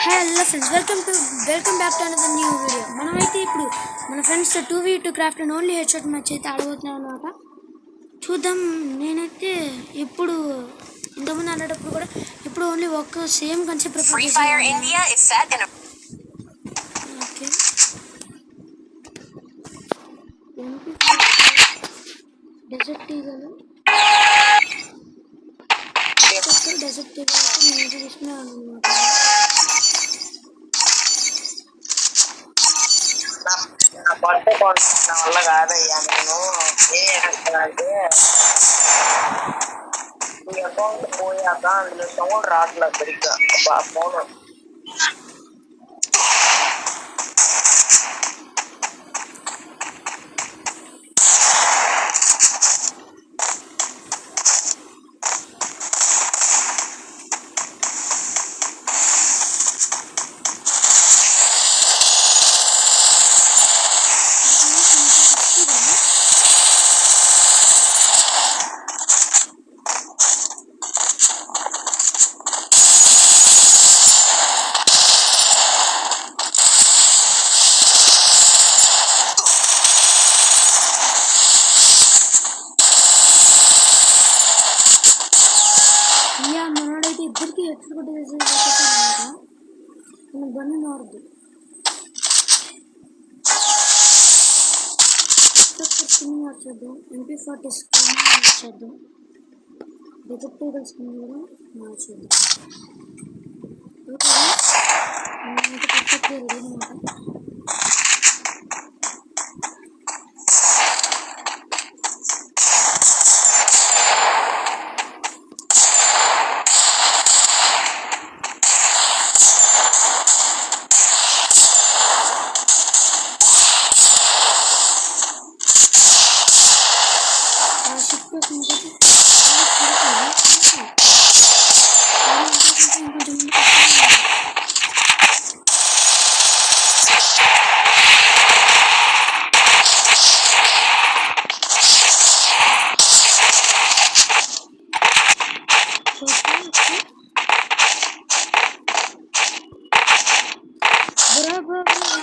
Hello friends, welcome back to another new video. మనమైతే ఇప్పుడు మన friends 2v2 craft and only head shot match అయితే ఆడబోతున్నాం అన్నమాట. చూద్దాం. నేనైతే ఇప్పుడు ఇంతకుముందు ఆడేటప్పుడు కూడా ఇప్పుడు ఓన్లీ ఒక సేమ్ కాన్సెప్ట్ ప్రిఫర్ చేశాను. ఓకే, డెజర్ట్ ఈగలు డెజర్ట్ ఈగలు నేను తీసుకున్నాను అన్నమాట. బర్త్డే కాన్సెప్ట్ నా వల్ల కాదయ్యా. నేను ఏమంటే ఈ అకౌంట్ పోయాక అందులో సౌండ్ రావట్లేదు సరిగ్గా. ఫోన్ మనోడైతే ఇద్దరికి హెడ్ కొట్టేసి మన బండి మారదు. స్కిన్ మార్చేద్దాం, MP40 స్కిన్ మార్చేద్దాం, డిటెక్టివ్ స్కిన్ కూడా మార్చేద్దాం. ఓకే, నేనైతే పర్ఫెక్ట్గా రెడీ అనమాట.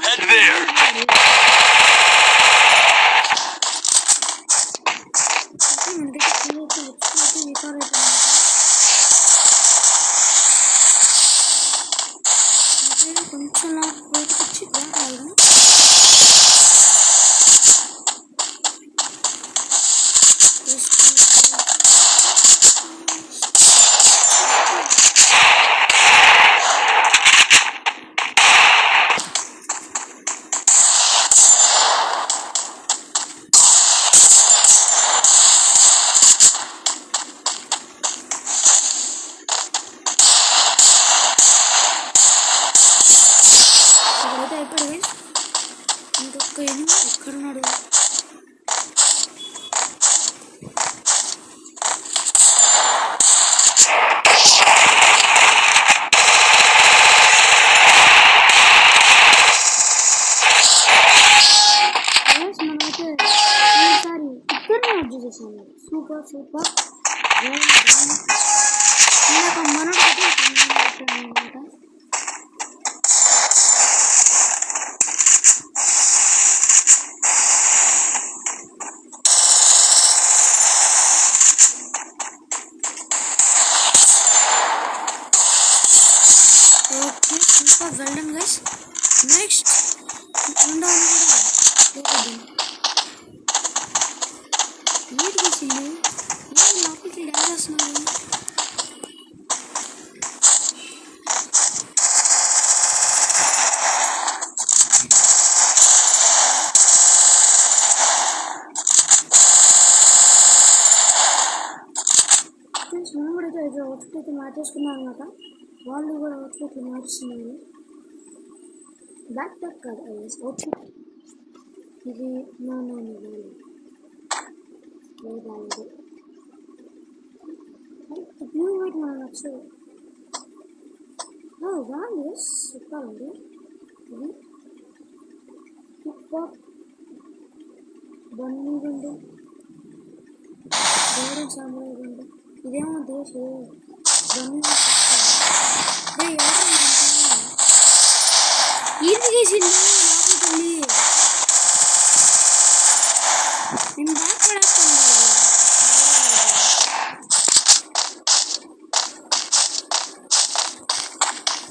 Head there. కొంచెం బయటకు వచ్చి ఇంకొక ఎనిమిది ఎక్కడున్నాడు? మనమైతే ఈసారి ఇద్దరిని అడ్జస్ట్ చేసాము. Super super. ఇందాక మనోడు అనమాట. Okay, super well done guys. Next, Honda need this in you. You lock it in us now. Friends, మనం కూడా అయితే అవుట్ఫిట్ అయితే మార్చేసుకున్నాం అన్నమాట. వాళ్ళు కూడా అవుట్ఫిట్ మార్చుతున్నారు. బ్యాక్ ప్యాక్ కాదు అవుట్ఫిట్. ఇది నా లేదు బ్లూ వైట్ మనం నచ్చదు. బాగుంది, సూపర్ ఉంది. ఇది సూపర్ బన్నీ గుండు, గోల్డెన్ సాంబ్రాయి గుండు. ఇదేమో దేశ బన్నీ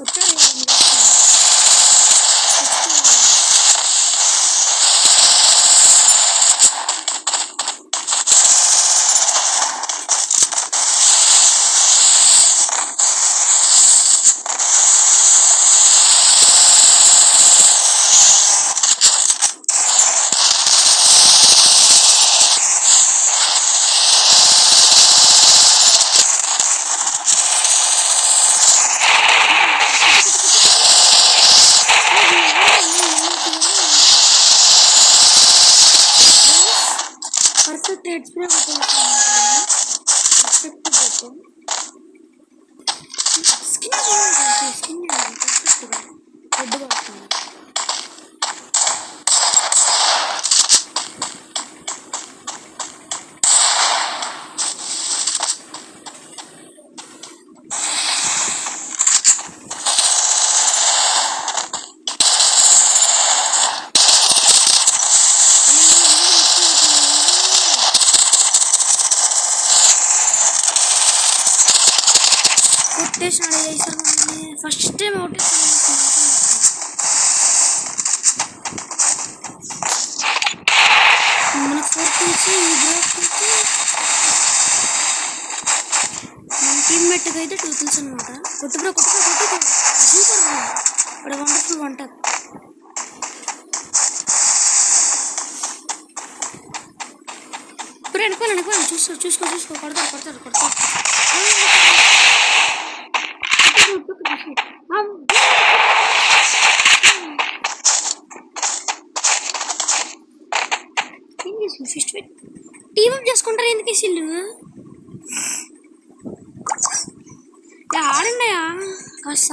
వచ్చారు ఇక మీరు వచ్చారు. Perfect head spray perfect skin skin పర్ఫెక్ట్గా హెడ్ పడుతుంది. కొట్టేసినాడు వేసారు ఫస్ట్ టైం అవుట్ మన ఫోర్ తీసి మన టీమ్మేట్కి అయితే 2 kills అనమాట. కొట్టుకురా సూపర్ ఇక్కడ వండర్ఫుల్ వంటర్. ఇప్పుడు అనుకోవాలి చూసుకో కొడతాడు ఫిస్ట్ టీమ్ అప్ చేసుకుంటారు ఎందుకు ఇల్లు ఆడండియా కాస్త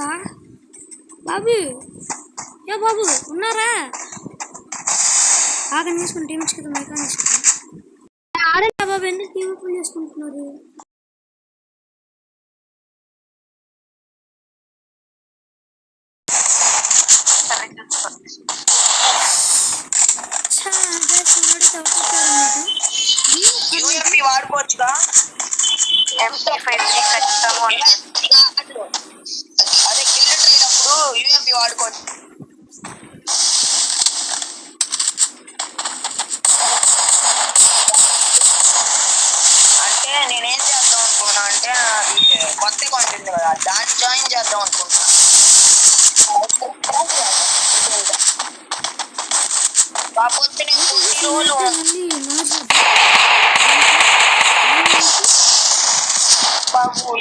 బాబు బాబు ఉన్నారా ఆగండి చేసుకుని టీం ఇచ్చి కదా మైకాన్ ఆడండి బాబు ఎందుకు టీం అప్ చేసుకుంటున్నారు. యూఎంపీ వాడుకోవచ్చుగా. అదే కిల్ ట్రైనప్పుడు యూఎంపీ వాడుకోవచ్చు. అంటే నేనేం చేద్దాం అనుకున్నా అంటే అది కొత్తగా ఉంటుంది కదా దాన్ని జాయిన్ చేద్దాం అనుకుంటున్నా. కాకపోతే నేను కొన్ని రోజులు బాబు